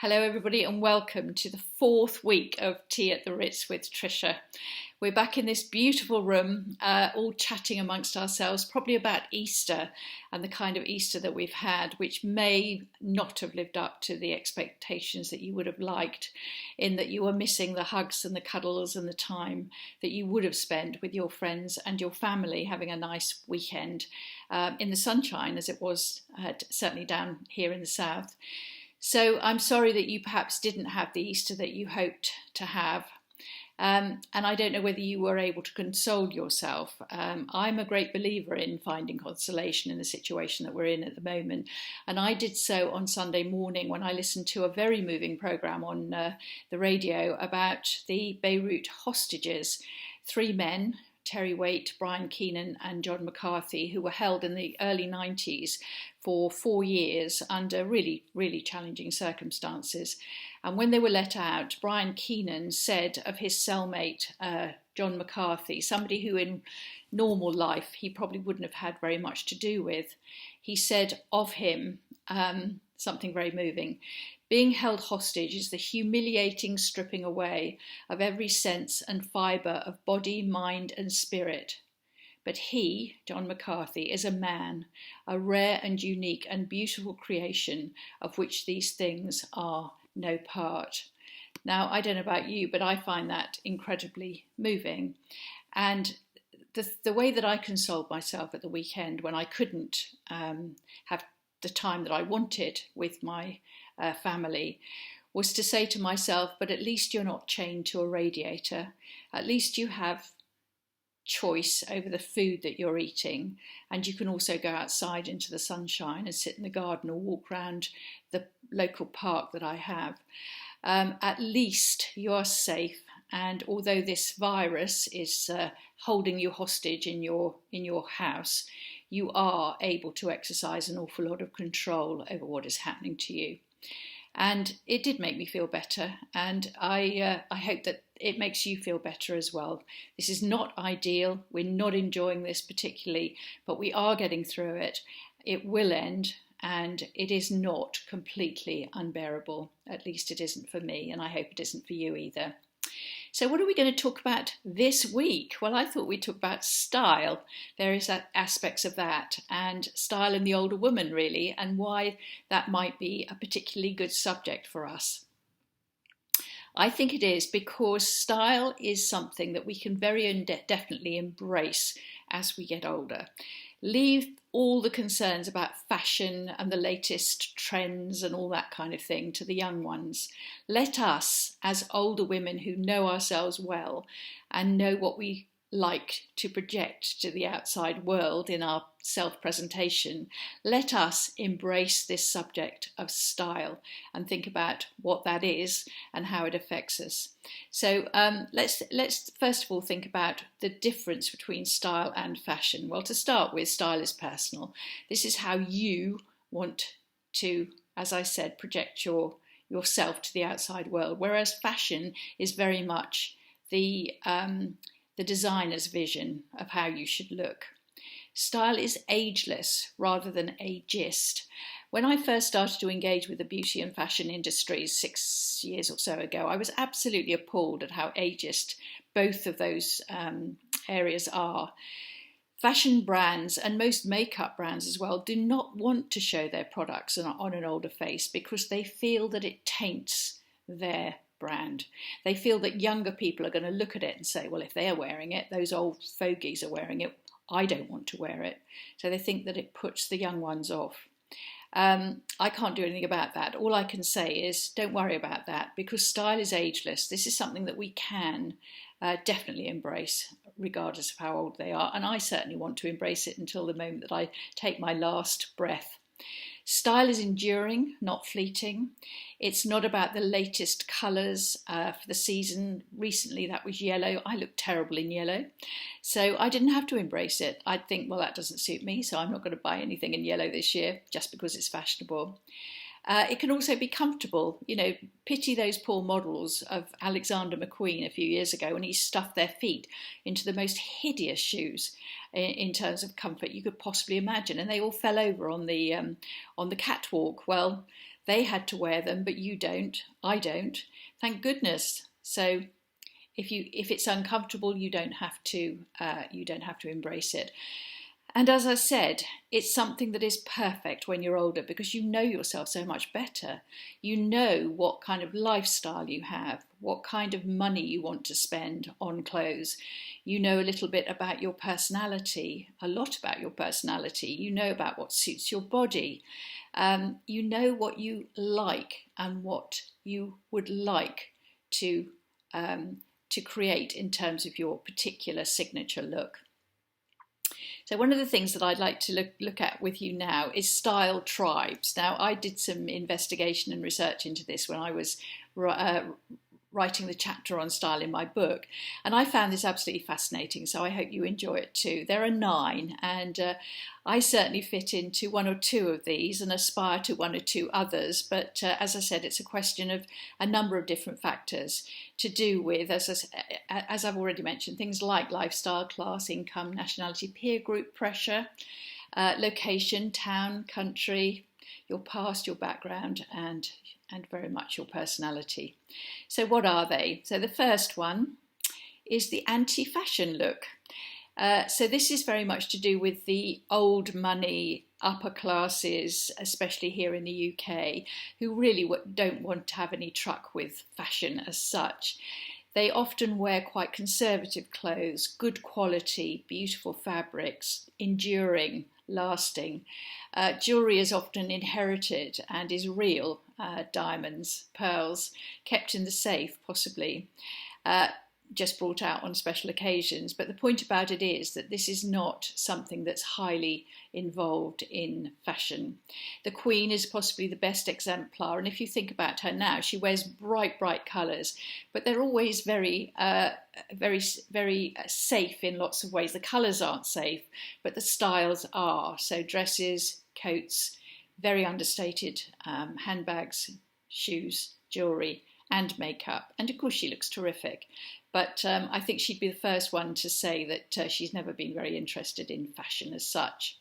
Hello everybody and welcome to the fourth week of Tea at the Ritz with Tricia. We're back in this beautiful room, all chatting amongst ourselves, probably about Easter and the kind of Easter that we've had, which may not have lived up to the expectations that you would have liked, in that you were missing the hugs and the cuddles and the time that you would have spent with your friends and your family, having a nice weekend in the sunshine, as it was certainly down here in the south. So I'm sorry that you perhaps didn't have the Easter that you hoped to have. And I don't know whether you were able to console yourself. I'm a great believer in finding consolation in the situation that we're in at the moment. And I did so on Sunday morning when I listened to a very moving programme on the radio about the Beirut Hostages, 3 men, Terry Waite, Brian Keenan and John McCarthy, who were held in the early 90s for 4 years under really, really challenging circumstances. And when they were let out, Brian Keenan said of his cellmate, John McCarthy, somebody who in normal life he probably wouldn't have had very much to do with, he said of him something very moving. Being held hostage is the humiliating stripping away of every sense and fibre of body, mind and spirit. But he, John McCarthy, is a man, a rare and unique and beautiful creation of which these things are no part. Now, I don't know about you, but I find that incredibly moving. And the way that I consoled myself at the weekend when I couldn't have the time that I wanted with my family was to say to myself, but at least you're not chained to a radiator. At least you have choice over the food that you're eating, and you can also go outside into the sunshine and sit in the garden or walk around the local park that I have. At least you are safe, and although this virus is holding you hostage in your house, you are able to exercise an awful lot of control over what is happening to you. And it did make me feel better, and I hope that it makes you feel better as well. This is not ideal. We're not enjoying this particularly, but we are getting through it. It will end, and it is not completely unbearable. At least it isn't for me, and I hope it isn't for you either. So what are we going to talk about this week? Well, I thought we'd talk about style, various aspects of that, and style in the older woman, really, and why that might be a particularly good subject for us. I think it is because style is something that we can very definitely embrace as we get older. Leave all the concerns about fashion and the latest trends and all that kind of thing to the young ones. Let us, as older women who know ourselves well and know what we like to project to the outside world in our self-presentation, let us embrace this subject of style and think about what that is and how it affects us. So let's first of all think about the difference between style and fashion. Well, to start with, style is personal. This is how you want to, as I said, project yourself to the outside world, whereas fashion is very much the designer's vision of how you should look. Style is ageless rather than ageist. When I first started to engage with the beauty and fashion industries 6 years or so ago, I was absolutely appalled at how ageist both of those areas are. Fashion brands and most makeup brands as well do not want to show their products on an older face because they feel that it taints their brand. They feel that younger people are going to look at it and say, well, if they're wearing it, those old fogies are wearing it, I don't want to wear it. So they think that it puts the young ones off. I can't do anything about that. All I can say is don't worry about that because style is ageless. This is something that we can definitely embrace regardless of how old they are. And I certainly want to embrace it until the moment that I take my last breath. Style is enduring, not fleeting. It's not about the latest colours for the season. Recently that was yellow. I look terrible in yellow. So I didn't have to embrace it. I'd think, well, that doesn't suit me, so I'm not going to buy anything in yellow this year just because it's fashionable. It can also be comfortable. You know, pity those poor models of Alexander McQueen a few years ago when he stuffed their feet into the most hideous shoes in terms of comfort you could possibly imagine, and they all fell over on the catwalk. Well, They had to wear them, but you don't. I don't. Thank goodness. So if it's uncomfortable, you don't have to embrace it. And as I said, it's something that is perfect when you're older because you know yourself so much better. You know what kind of lifestyle you have, what kind of money you want to spend on clothes. You know a little bit about your personality, a lot about your personality. You know about what suits your body. You know what you like and what you would like to create in terms of your particular signature look. So one of the things that I'd like to look at with you now is style tribes. Now, I did some investigation and research into this when I was writing the chapter on style in my book, and I found this absolutely fascinating, so I hope you enjoy it too. There are 9, and I certainly fit into 1 or 2 of these and aspire to 1 or 2 others, but as I said, it's a question of a number of different factors to do with, as I've already mentioned, things like lifestyle, class, income, nationality, peer group pressure, location, town, country, your past, your background, and very much your personality. So what are they? So the first one is the anti-fashion look. So this is very much to do with the old money, upper classes, especially here in the UK, who really don't want to have any truck with fashion as such. They often wear quite conservative clothes, good quality, beautiful fabrics, enduring, lasting. Jewellery is often inherited and is real, diamonds, pearls, kept in the safe possibly, just brought out on special occasions. But the point about it is that this is not something that's highly involved in fashion. The Queen is possibly the best exemplar, and if you think about her now, she wears bright colours, but they're always very safe in lots of ways. The colours aren't safe, but the styles are. So dresses, coats, very understated handbags, shoes, jewellery, and makeup. And of course she looks terrific. But I think she'd be the first one to say that she's never been very interested in fashion as such.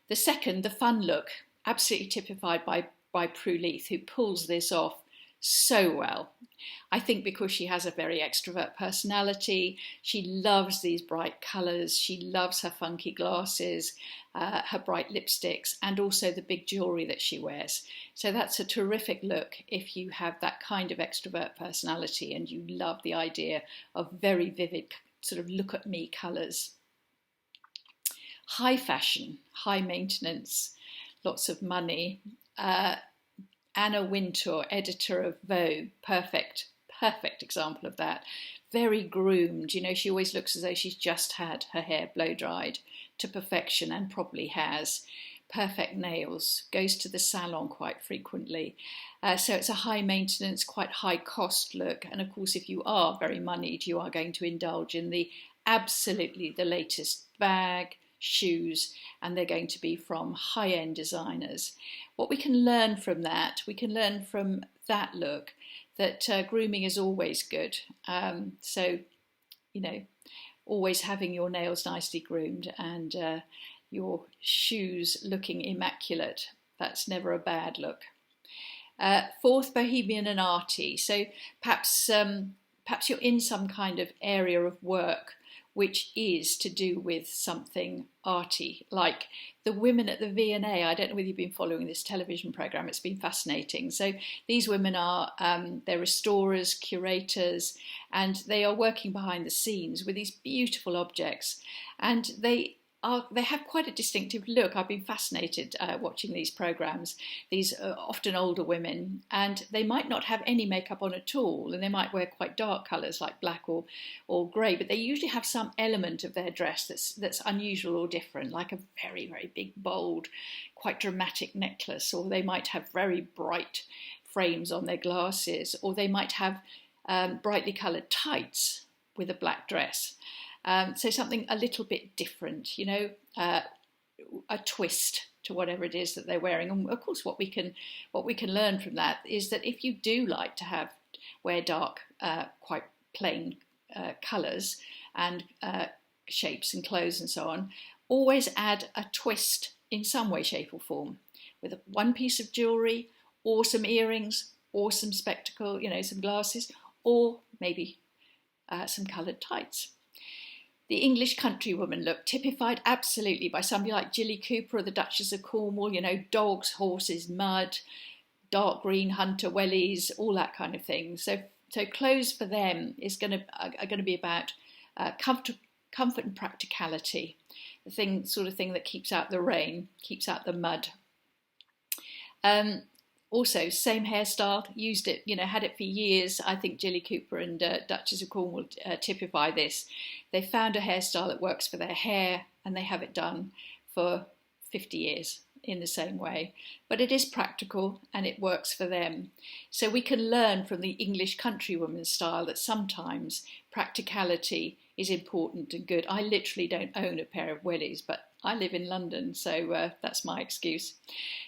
The second, the fun look, absolutely typified by Prue Leith, who pulls this off so well. I think because she has a very extrovert personality, she loves these bright colours, she loves her funky glasses, her bright lipsticks, and also the big jewellery that she wears. So that's a terrific look if you have that kind of extrovert personality and you love the idea of very vivid sort of look at me colours. High fashion, high maintenance, lots of money. Anna Wintour, editor of Vogue, perfect example of that. Very groomed, you know, she always looks as though she's just had her hair blow dried to perfection, and probably has. Perfect nails, goes to the salon quite frequently. So it's a high maintenance, quite high cost look. And of course, if you are very moneyed, you are going to indulge in the latest bag, shoes, and they're going to be from high-end designers. What we can learn from that, look, that grooming is always good. So, you know, always having your nails nicely groomed and your shoes looking immaculate. That's never a bad look. Fourth, bohemian and arty. So perhaps you're in some kind of area of work which is to do with something arty, like the women at the V&A. I don't know whether you've been following this television programme, it's been fascinating. So these women are, they're restorers, curators, and they are working behind the scenes with these beautiful objects, and they have quite a distinctive look. I've been fascinated watching these programmes. These are often older women, and they might not have any makeup on at all, and they might wear quite dark colours like black or grey, but they usually have some element of their dress that's unusual or different, like a very, very big, bold, quite dramatic necklace, or they might have very bright frames on their glasses, or they might have brightly coloured tights with a black dress. So something a little bit different, you know, a twist to whatever it is that they're wearing. And of course, what we can learn from that is that if you do like to wear dark, quite plain colours and shapes and clothes and so on, always add a twist in some way, shape or form with one piece of jewellery or some earrings, or some spectacle, some glasses, or maybe some coloured tights. The English countrywoman look, typified absolutely by somebody like Jilly Cooper or the Duchess of Cornwall, dogs, horses, mud, dark green hunter wellies, all that kind of thing. So clothes for them are going to be about comfort and practicality, the sort of thing that keeps out the rain, keeps out the mud. Also, same hairstyle, used it, had it for years. I think Jilly Cooper and Duchess of Cornwall typify this. They found a hairstyle that works for their hair and they have it done for 50 years in the same way. But it is practical and it works for them. So we can learn from the English countrywoman style that sometimes practicality is important and good. I literally don't own a pair of wellies, but I live in London, so that's my excuse.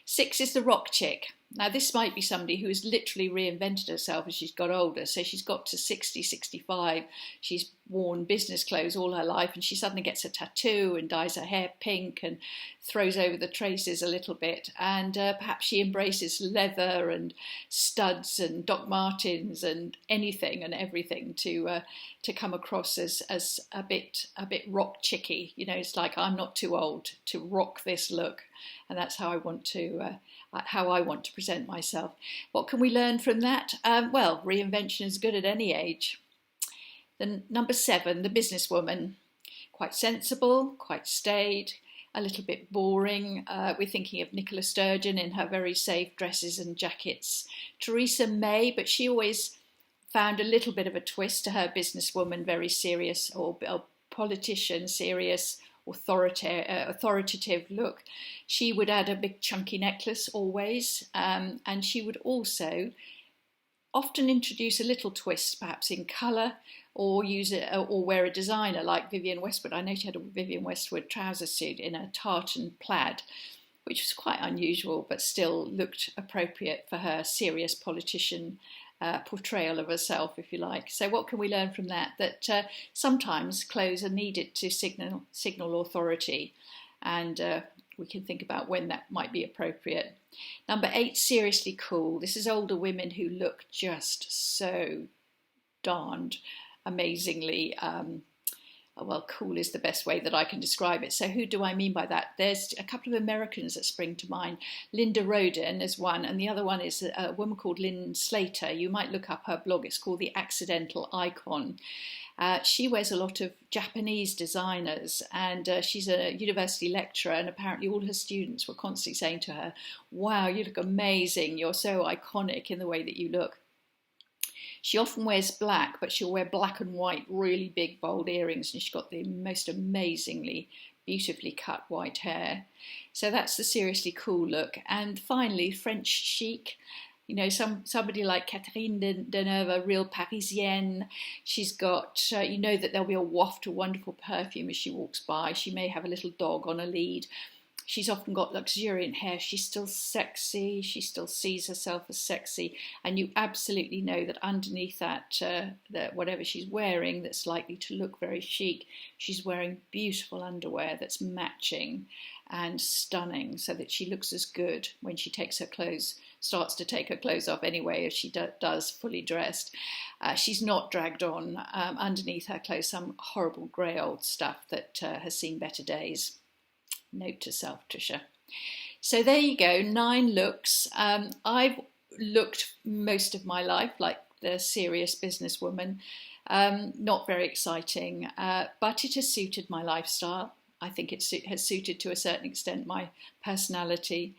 6 is the rock chick. Now, this might be somebody who has literally reinvented herself as she's got older. So she's got to 60, 65. She's worn business clothes all her life and she suddenly gets a tattoo and dyes her hair pink and throws over the traces a little bit. And perhaps she embraces leather and studs and Doc Martens and anything and everything to come across as a bit rock chicky. It's like, I'm not too old to rock this look. And that's how I want to present myself. What can we learn from that? Well, reinvention is good at any age. Then number 7, the businesswoman. Quite sensible, quite staid, a little bit boring. We're thinking of Nicola Sturgeon in her very safe dresses and jackets. Theresa May, but she always found a little bit of a twist to her businesswoman, very serious, or politician, serious, authoritative look. She would add a big chunky necklace always, and she would also often introduce a little twist, perhaps in colour, or use it, or wear a designer like Vivienne Westwood. I know she had a Vivienne Westwood trouser suit in a tartan plaid, which was quite unusual, but still looked appropriate for her serious politician portrayal of herself, if you like. So what can we learn from that? That sometimes clothes are needed to signal authority, and we can think about when that might be appropriate. Number 8, seriously cool. This is older women who look just so darned amazingly well, cool is the best way that I can describe it. So who do I mean by that? There's a couple of Americans that spring to mind. Linda Roden is one, and the other one is a woman called Lynn Slater. You might look up her blog. It's called The Accidental Icon. She wears a lot of Japanese designers, and she's a university lecturer, and apparently all her students were constantly saying to her, wow, you look amazing. You're so iconic in the way that you look. She often wears black, but she'll wear black and white, really big, bold earrings, and she's got the most amazingly, beautifully cut white hair. So that's the seriously cool look. And finally, French chic. Somebody like Catherine Deneuve, a real Parisienne. She's got, that there'll be a waft of wonderful perfume as she walks by. She may have a little dog on a lead. She's often got luxuriant hair. She's still sexy. She still sees herself as sexy. And you absolutely know that underneath that whatever she's wearing that's likely to look very chic, she's wearing beautiful underwear that's matching and stunning, so that she looks as good when she starts to take her clothes off anyway, as she does fully dressed. She's not dragged on underneath her clothes some horrible grey old stuff that has seen better days. Note to self, Tricia. So there you go, 9 looks. I've looked most of my life like the serious businesswoman. Not very exciting, but it has suited my lifestyle. I think it has suited to a certain extent my personality.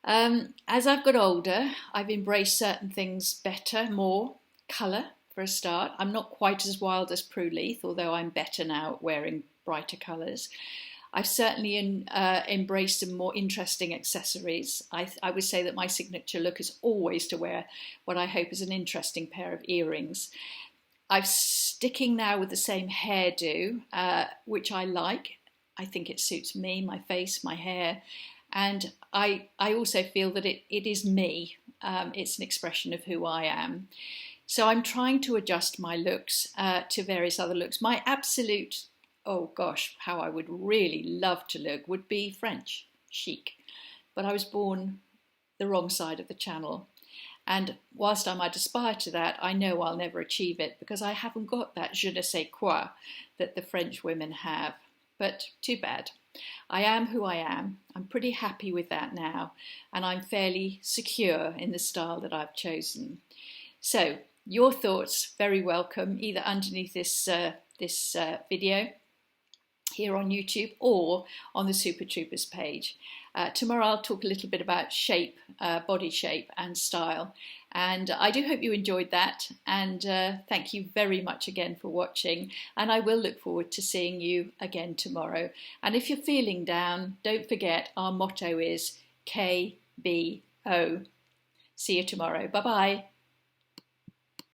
As I've got older, I've embraced certain things better, more. Colour, for a start. I'm not quite as wild as Prue Leith, although I'm better now at wearing brighter colours. I've certainly embraced some more interesting accessories. I would say that my signature look is always to wear what I hope is an interesting pair of earrings. I'm sticking now with the same hairdo, which I like. I think it suits me, my face, my hair. And I also feel that it is me. It's an expression of who I am. So I'm trying to adjust my looks to various other looks. My absolute, oh gosh, how I would really love to look would be French chic. But I was born the wrong side of the channel. And whilst I might aspire to that, I know I'll never achieve it because I haven't got that je ne sais quoi that the French women have. But too bad. I am who I am. I'm pretty happy with that now, and I'm fairly secure in the style that I've chosen. So, your thoughts, very welcome, either underneath this video here on YouTube or on the Super Troopers page. Tomorrow I'll talk a little bit about shape, body shape and style. And I do hope you enjoyed that. And thank you very much again for watching. And I will look forward to seeing you again tomorrow. And if you're feeling down, don't forget our motto is KBO. See you tomorrow. Bye-bye.